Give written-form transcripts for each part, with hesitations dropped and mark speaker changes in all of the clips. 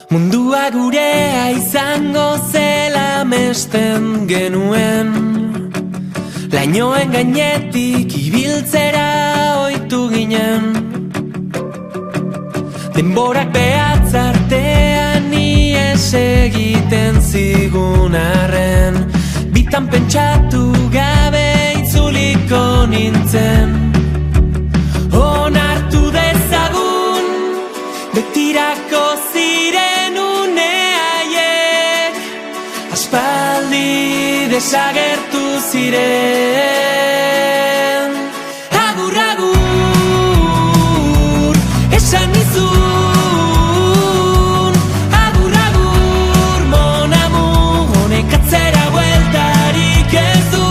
Speaker 1: Mundua gurea izango zela mesten genuen, lainoen gainetik ibiltzera ohitu ginen. Denborak behatz artean ies egiten zigun arren, bitan pentsatu gabe itzuliko nintzen. Onartu dezagun betirako ziren uneaiek, aspaldi desagertu ziren. Agur, agur, esan nizun. Agur, agur, mon amour, honek atzera bueltarik ez du.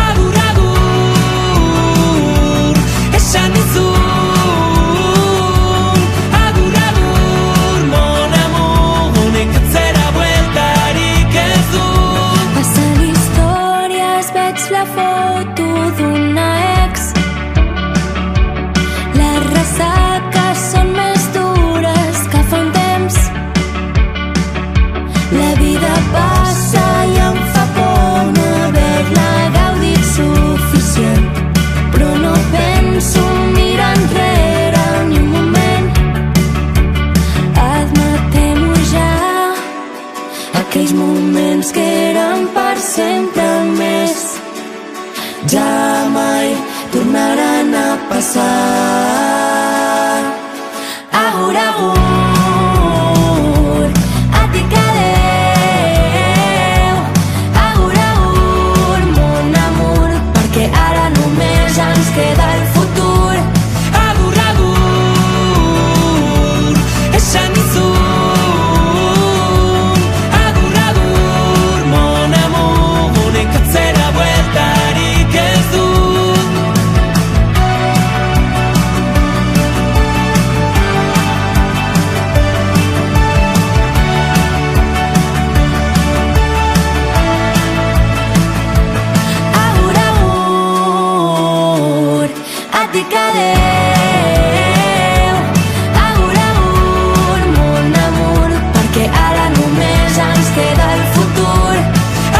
Speaker 1: Agur, agur, esan nizun. Agur, agur, mon amour, honek atzera bueltarik ez du.
Speaker 2: Passen històries, veig la foto d'una ex. Les ressaques són més dures que fa un temps. La vida passa i em fa por no haver-la gaudit suficient, però no penso mirar enrere ni un moment. Admetem-ho ja, aquells moments que eren per sempre més ja mai tornaran a passar. Agur, agur, a ti que adeu. Agur, agur, mon amour, perquè ara només ens queda el futur.
Speaker 1: Agur, agur, esan nizun. Agur, agur, mon amour, honek atzera bueltarik ez du.
Speaker 2: Agur, agur, a ti que adeu. Agur, agur, mon amour, perquè ara només ens queda el futur.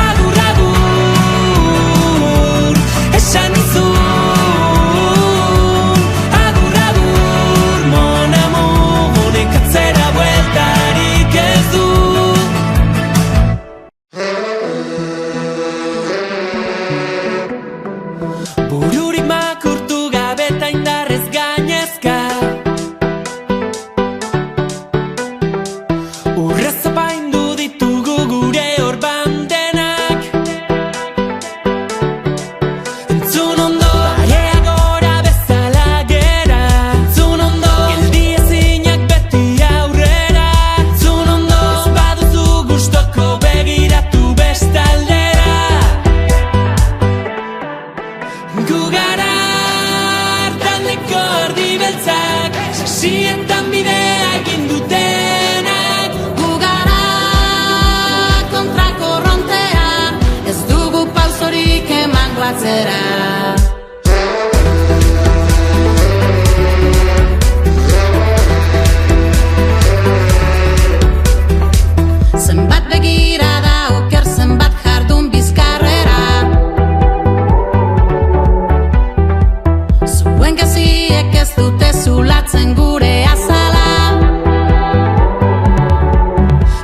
Speaker 1: Agur, agur, esan nizun. Agur, agur, mon amour, honek atzera bueltarik ez du. Bururik makurtu gabe eta indarrez gainezka, urrez apaindu ditugu gure orban denak. Entzun ondo, barea gora bezala gera. Entzun ondo, geldi ezinak beti aurrera. Entzun ondo, ez baduzu gustoko begiratu bestaldera. Gu gara taldeko erdi beltzak, sasietan bidea egin dutenak.
Speaker 2: Gu gara kontrakorrontea, ez dugu pausorik emango atzera. Zenbat begirada oker, zenbat jardun bizkarrera. Zuen gaziek ez dute zulatzen gure azala.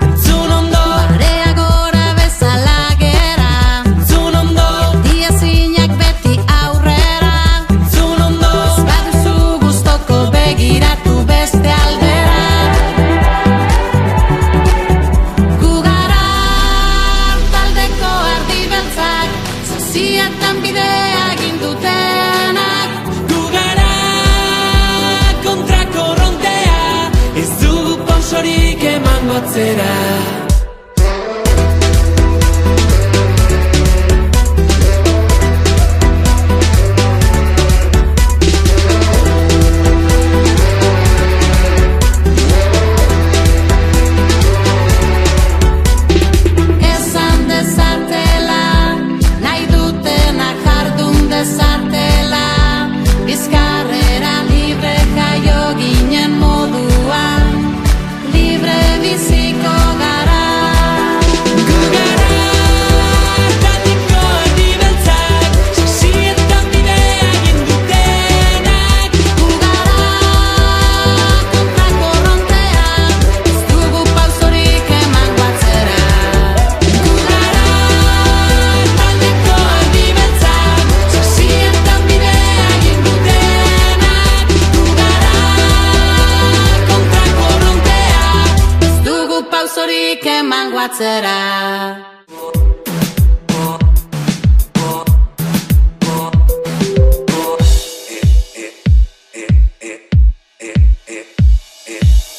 Speaker 1: Entzun ondo,
Speaker 2: Barea gora bezala gera.
Speaker 1: entzun ondo,
Speaker 2: Geldi ezinak beti aurrera.
Speaker 1: entzun ondo.
Speaker 2: Ez baduzu gustoko begiratu beste aldera. Gu gara taldeko erdi beltzak, sasietan bidea egin dutenak.
Speaker 1: Gu gara kontrakorrontea, ez dugu pausorik emango atzera.
Speaker 2: Esan dezatela, nahi dutena jardun dezatela. Bizkarrera libre jaio ginen moduan, libre bizi
Speaker 3: bururik eman guatzera.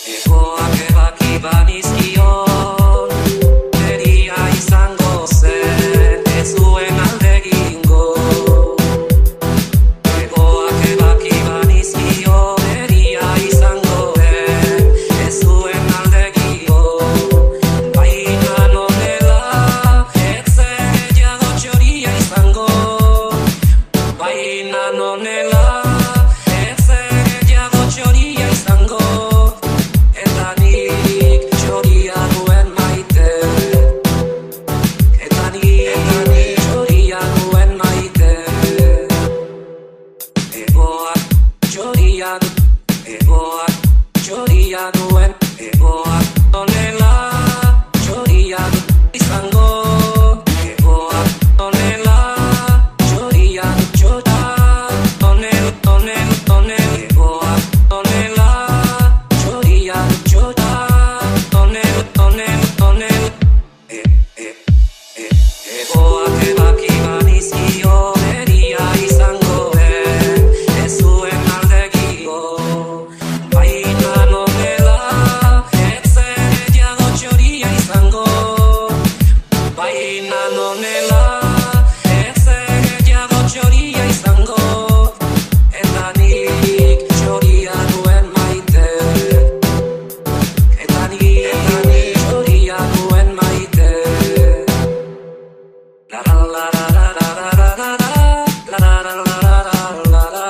Speaker 4: Egoak ebaki banizkion, beria izango zen, ez zuen alde egingo. Egoak ebaki banizkion, beria izango zen, ez zuen alde egingo. Baina nonela, ez zen gehiago txoria izango. Baina nonela, ez zen gehiago txoria izango. Eta nik txoria nuen maite. Eta nik txoria nuen maite. Egoak txoria nuen. Egoak onela txoria izango. Egoak onela txoria onel. Egoak onela txoria onel. Egoak ebaki banizkio, beria izango ez zuen alde egingo. Baina nonela, ez zen gehiago txoria izango. Baina nonela, ez zen gehiago txoria izango. Eta nik txoria nuen maite. Eta nik txoria nuen maite. La la la la la la la la la la la la la la la la la.